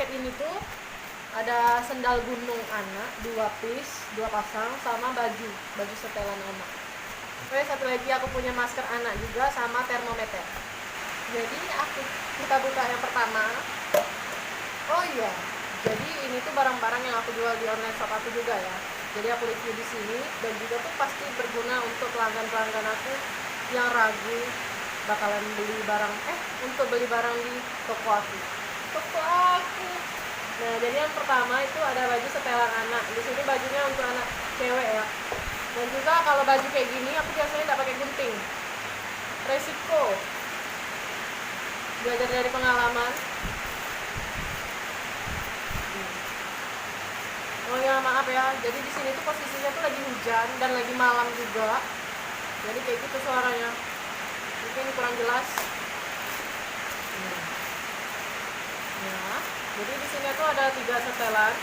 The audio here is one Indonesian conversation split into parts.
paket ini tuh ada sendal gunung anak 2 piece, 2 pasang, sama baju setelan anak. Oke, satu lagi aku punya masker anak juga sama termometer. Jadi kita buka yang pertama. Oh iya, jadi ini tuh barang-barang yang aku jual di online shop aku juga ya. Jadi aku review di sini dan juga tuh pasti berguna untuk pelanggan-pelanggan aku yang ragu bakalan beli barang untuk beli barang di toko aku. Nah, jadi yang pertama itu ada baju setelan anak. Di sini bajunya untuk anak cewek ya. Dan juga kalau baju kayak gini aku biasanya tidak pakai gunting. Resiko. Belajar dari pengalaman. Oh ya, maaf ya. Jadi di sini tuh posisinya tuh lagi hujan dan lagi malam juga. Jadi kayak gitu suaranya. Mungkin kurang jelas. Ya. Jadi di sini tuh ada 3 setelan.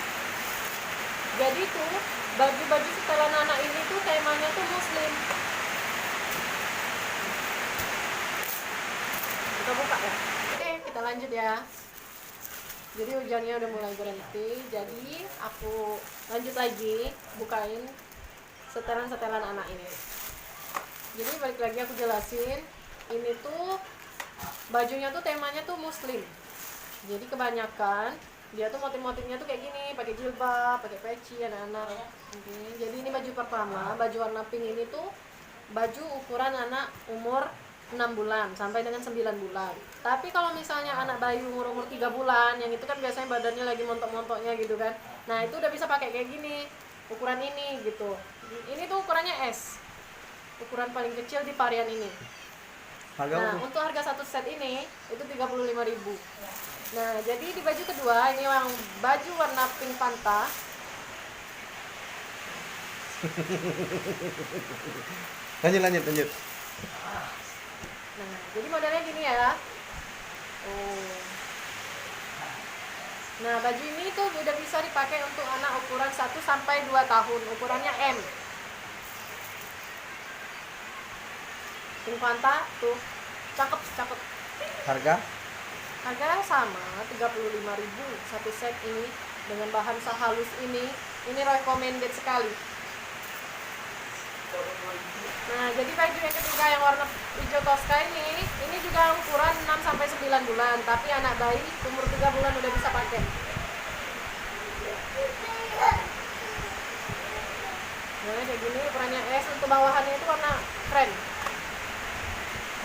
Jadi tuh baju-baju setelan anak ini tuh temanya tuh muslim. Kita buka ya. Oke, kita lanjut ya. Jadi hujannya udah mulai berhenti. Jadi aku lanjut lagi bukain setelan-setelan anak ini. Jadi balik lagi aku jelasin. Ini tuh bajunya tuh temanya tuh muslim. Jadi kebanyakan dia tuh motif-motifnya tuh kayak gini, pakai jilbab, pakai peci anak-anak. Jadi ini baju pertama, baju warna pink ini tuh baju ukuran anak umur 6 bulan sampai dengan 9 bulan. Tapi kalau misalnya anak bayi umur 3 bulan, yang itu kan biasanya badannya lagi montok-montoknya gitu kan. Nah, itu udah bisa pakai kayak gini, ukuran ini gitu. Ini tuh ukurannya S. Ukuran paling kecil di varian ini. Nah, untuk harga satu set ini itu 35.000. Nah, jadi di baju kedua ini yang baju warna pink Fanta. Lanjut. Nah, jadi modelnya gini ya. Oh. Nah, baju ini tuh udah bisa dipakai untuk anak ukuran 1 sampai 2 tahun, ukurannya M. Pink Fanta tuh. Cakep. Harga sama 35.000 satu set ini dengan bahan sehalus ini. Ini recommended sekali. Nah, jadi baju yang ketiga yang warna hijau toska ini juga ukuran 6 sampai 9 bulan, tapi anak bayi umur 3 bulan udah bisa pakai. Nah, kayak gini ukurannya S, untuk bawahannya itu warna krem.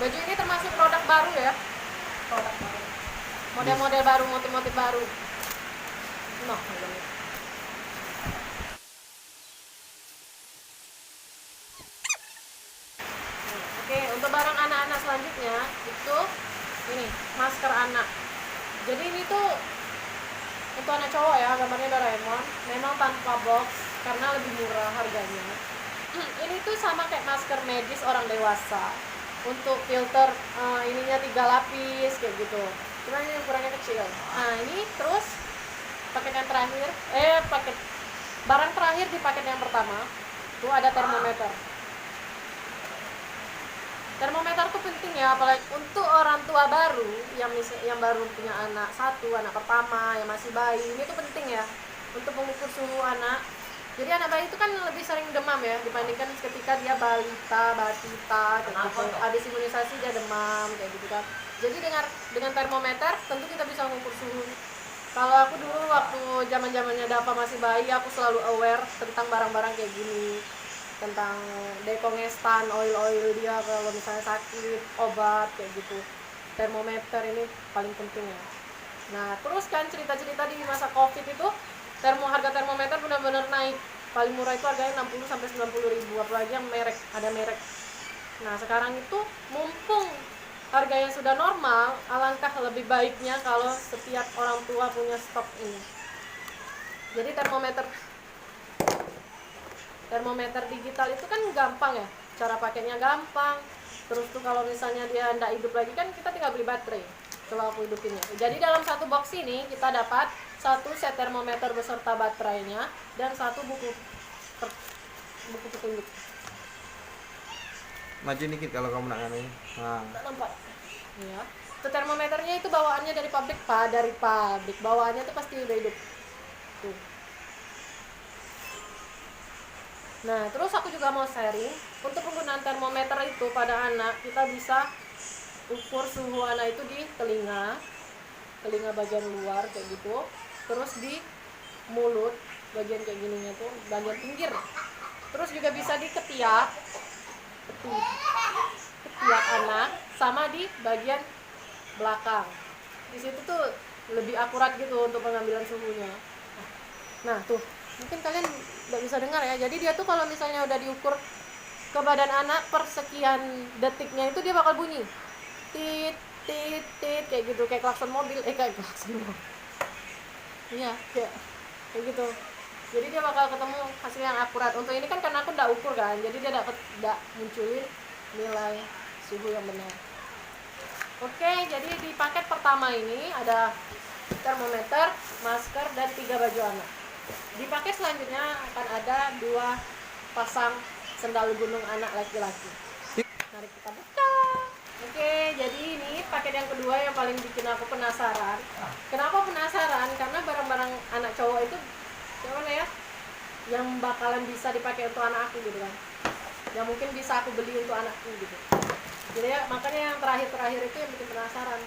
Baju ini termasuk produk baru ya. Model-model baru, motif-motif baru. Nah, oke, untuk barang anak-anak selanjutnya itu ini masker anak. Jadi ini tuh untuk anak cowok ya, gambarnya Doraemon. Memang tanpa box karena lebih murah harganya. Ini tuh sama kayak masker medis orang dewasa. Untuk filter ininya 3 lapis kayak gitu. Cuma ini ukurannya kecil. Nah, ini terus paket yang terakhir, paket barang terakhir di paket yang pertama itu ada termometer. Termometer tuh penting ya, apalagi untuk orang tua baru yang baru punya anak satu, anak pertama yang masih bayi. Ini tuh penting ya untuk mengukur suhu anak. Jadi anak bayi itu kan lebih sering demam ya dibandingkan ketika dia batita kayak gitu. Habis imunisasi dia demam kayak gitu kan. Jadi dengan termometer tentu kita bisa mengukur suhu. Kalau aku dulu waktu zaman-zamannya Dava masih bayi, aku selalu aware tentang barang-barang kayak gini. Tentang dekongestan, oil dia kalau misalnya sakit, obat kayak gitu. Termometer ini paling penting ya. Nah, terus kan cerita-cerita di masa Covid itu harga termometer benar-benar naik. Paling murah itu harganya 60 sampai 90.000, apalagi yang ada merek. Nah, sekarang itu mumpung harganya sudah normal, alangkah lebih baiknya kalau setiap orang tua punya stok ini. Jadi termometer digital itu kan gampang ya, cara pakainya gampang. Terus tuh kalau misalnya dia tidak hidup lagi kan kita tinggal beli baterai. Coba aku hidupinnya. Jadi dalam satu box ini kita dapat 1 set termometer beserta baterainya dan 1 buku petunjuk. Maju dikit kalau kamu nak nganu. Nah. Nampak? Ya. Tuh termometernya itu bawaannya dari pabrik, Pak, dari pabrik. Bawaannya tuh pasti udah hidup. Tuh. Nah, terus aku juga mau sharing untuk penggunaan termometer itu pada anak. Kita bisa ukur suhu anak itu di telinga bagian luar kayak gitu. Terus di mulut bagian kayak gininya tuh, bagian pinggir. Terus juga bisa di ketiak anak, sama di bagian belakang. Di situ tuh lebih akurat gitu untuk pengambilan suhunya. Nah tuh, mungkin kalian nggak bisa dengar ya. Jadi dia tuh kalau misalnya udah diukur ke badan anak per sekian detiknya itu dia bakal bunyi tit tit tit kayak gitu, kayak klakson mobil, kayak klakson mobil. Iya, kayak gitu. Jadi dia bakal ketemu hasil yang akurat. Untuk ini kan karena aku nggak ukur kan, jadi dia nggak munculin nilai suhu yang benar. Oke, jadi di paket pertama ini ada termometer, masker, dan 3 baju anak. Di paket selanjutnya akan ada 2 pasang sendal gunung anak laki-laki. Mari kita buka. Oke, jadi ini paket yang kedua yang paling bikin aku penasaran. Kenapa penasaran? Karena barang-barang anak cowok itu gimana ya, yang bakalan bisa dipakai untuk anak aku gitu kan, yang mungkin bisa aku beli untuk anakku gitu. Jadi ya, makanya yang terakhir itu yang bikin penasaran.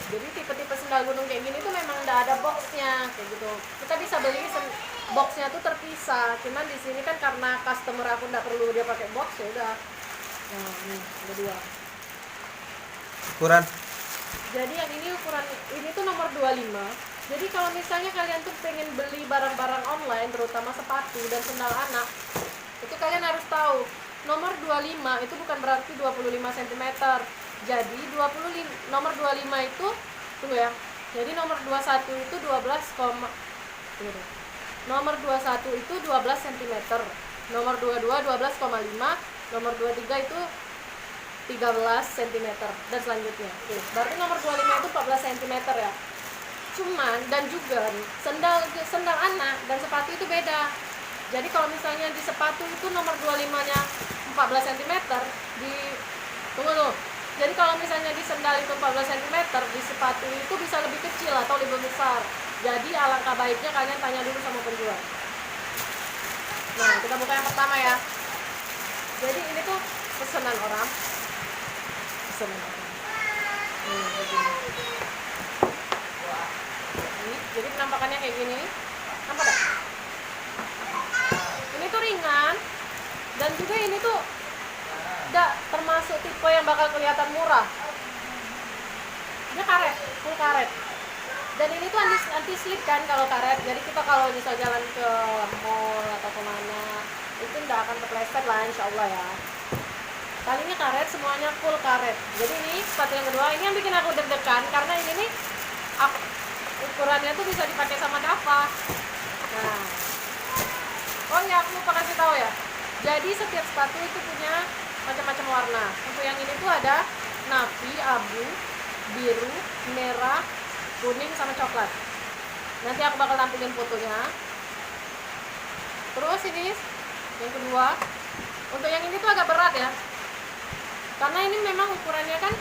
Jadi tipe-tipe sendal gunung kayak gini tuh memang udah ada boxnya kayak gitu. Kita bisa beli boxnya tuh terpisah. Cuman di sini kan karena customer aku nggak perlu dia pakai box, ya udah. Nah ini ada 2. Ukuran. Jadi yang ini ukuran ini tuh nomor 25. Jadi kalau misalnya kalian tuh pengen beli barang-barang online, terutama sepatu dan sendal anak, itu kalian harus tahu nomor 25 itu bukan berarti 25 cm. Jadi nomor 25 itu tunggu ya. Jadi nomor 21 itu 12, nomor 21 itu 12 cm. Nomor 22 12,5, nomor 23 itu 13 cm dan selanjutnya. Oke, berarti nomor 25 itu 14 cm ya. Cuman dan juga nih, sendal anak dan sepatu itu beda. Jadi kalau misalnya di sepatu itu nomor 25-nya 14 cm, tunggu tuh. Jadi kalau misalnya di sendal itu 14 cm, di sepatu itu bisa lebih kecil atau lebih besar. Jadi alangkah baiknya kalian tanya dulu sama penjual. Nah, kita buka yang pertama ya. Jadi ini tuh pesanan orang. Ini, jadi penampakannya kayak gini. Nampak gak? Ini tuh ringan. Dan juga ini tuh tidak termasuk tipe yang bakal kelihatan murah. Dia karet, full karet. Dan ini tuh anti slip kan kalau karet. Jadi kita kalau misal jalan ke mall atau kemana, itu tidak akan kepleset lah insya Allah ya. Talinya karet, semuanya full karet. Jadi ini sepatu yang kedua, ini yang bikin aku deg-degan karena ini nih ukurannya tuh bisa dipakai sama Dava. Nah, oh ya aku lupa kasih tahu ya. Jadi setiap sepatu itu punya macam-macam warna. Untuk yang ini tuh ada navy, abu, biru, merah, kuning, sama coklat. Nanti aku bakal tampilin fotonya. Terus ini yang kedua. Untuk yang ini tuh agak berat ya. Karena ini memang ukurannya kan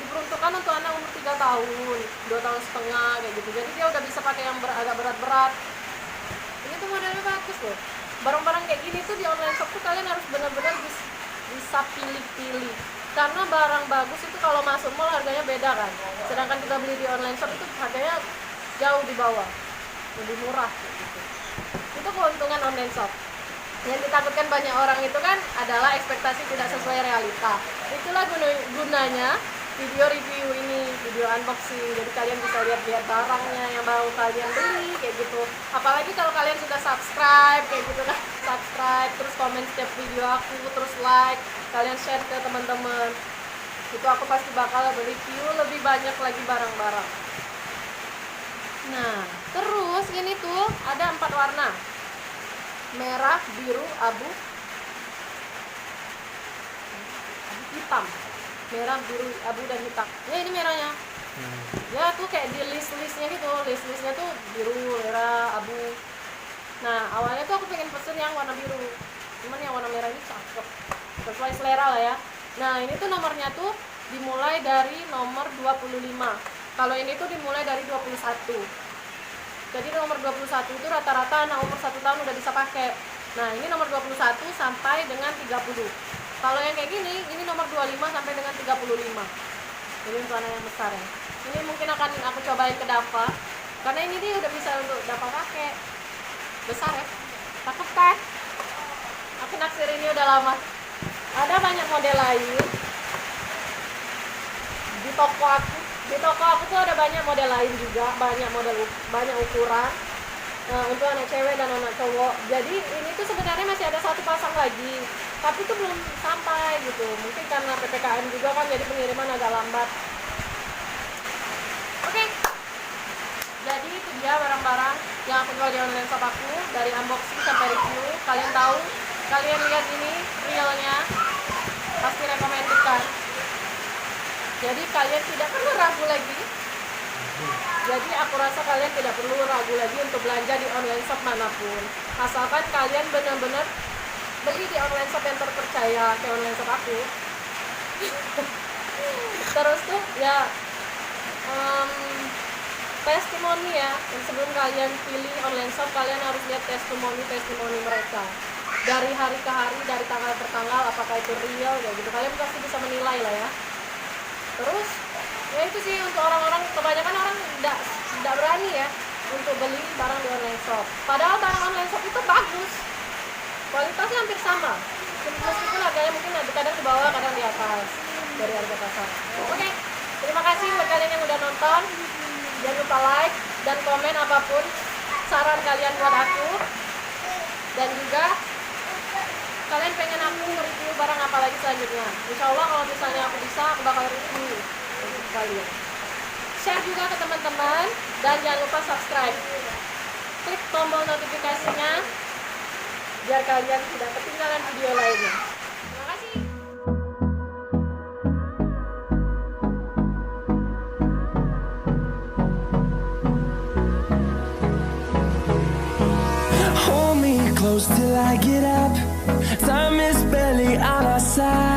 diperuntukkan untuk anak umur 3 tahun, 2 tahun setengah kayak gitu. Jadi dia udah bisa pakai yang agak berat-berat. Ini tuh modelnya bagus loh. Barang-barang kayak gini tuh di online shop tuh kalian harus benar-benar bisa pilih-pilih. Karena barang bagus itu kalau masuk mall harganya beda kan. Sedangkan kita beli di online shop itu harganya jauh di bawah, lebih murah gitu. Itu keuntungan online shop. Yang ditakutkan banyak orang itu kan adalah ekspektasi tidak sesuai realita. Itulah gunanya video review ini, video unboxing. Jadi kalian bisa lihat barangnya yang baru kalian beli kayak gitu. Apalagi kalau kalian sudah subscribe kayak gitu kan, subscribe terus komen setiap video aku, terus like, kalian share ke teman-teman. Itu aku pasti bakal review lebih banyak lagi barang-barang. Nah, terus ini tuh ada 4 warna. Merah, biru, abu, hitam, merah, biru, abu dan hitam. Ya ini merahnya. Ya tuh kayak di listnya gitu, listnya tuh biru, merah, abu. Nah awalnya tuh aku pengen pesen yang warna biru, cuman yang warna merah ini cakep, sesuai selera lah ya. Nah ini tuh nomornya tuh dimulai dari nomor 25. Kalau ini tuh dimulai dari 21. Jadi nomor 21 itu rata-rata anak umur 1 tahun udah bisa pakai. Nah ini nomor 21 sampai dengan 30. Kalau yang kayak gini, ini nomor 25 sampai dengan 35. Jadi untuk anak yang besar ya. Ini mungkin akan aku cobain ke Dava, karena ini dia udah bisa untuk Dava pakai. Besar ya, cakep kan? Aku naksir ini udah lama. Ada banyak model lain di toko aku. Di toko aku tuh ada banyak model lain juga, banyak ukuran. Nah, untuk anak cewek dan anak cowok. Jadi ini tuh sebenarnya masih ada satu pasang lagi, tapi tuh belum sampai gitu. Mungkin karena PPKM juga kan, jadi pengiriman agak lambat. Oke. Jadi itu dia barang-barang yang aku jual di online shop aku, dari unboxing sampai review. Kalian tahu, kalian lihat ini realnya, pasti recommended kan. Jadi kalian tidak perlu ragu lagi. Jadi aku rasa kalian tidak perlu ragu lagi untuk belanja di online shop manapun, asalkan kalian benar-benar beli di online shop yang terpercaya kayak online shop aku. Terus tuh ya testimoni ya, dan sebelum kalian pilih online shop kalian harus lihat testimoni mereka dari hari ke hari, dari tanggal per tanggal, apakah itu real kayak gitu. Kalian pasti bisa menilai lah ya. Terus ya itu sih, untuk orang-orang, kebanyakan orang tidak berani ya untuk beli barang di online shop, padahal barang online shop itu bagus, kualitasnya hampir sama, meskipun harganya mungkin kadang di bawah kadang di atas dari harga pasar. Oke, terima kasih buat kalian yang udah nonton. Jangan lupa like dan komen apapun saran kalian buat aku, dan juga kalian pengen aku review barang apa lagi selanjutnya. Insya Allah kalau misalnya aku bisa, aku bakal review untuk kalian. Share juga ke teman-teman, dan jangan lupa subscribe. Klik tombol notifikasinya biar kalian tidak ketinggalan video lainnya. Terima kasih. Hold me close till I get up. Time is barely on our side.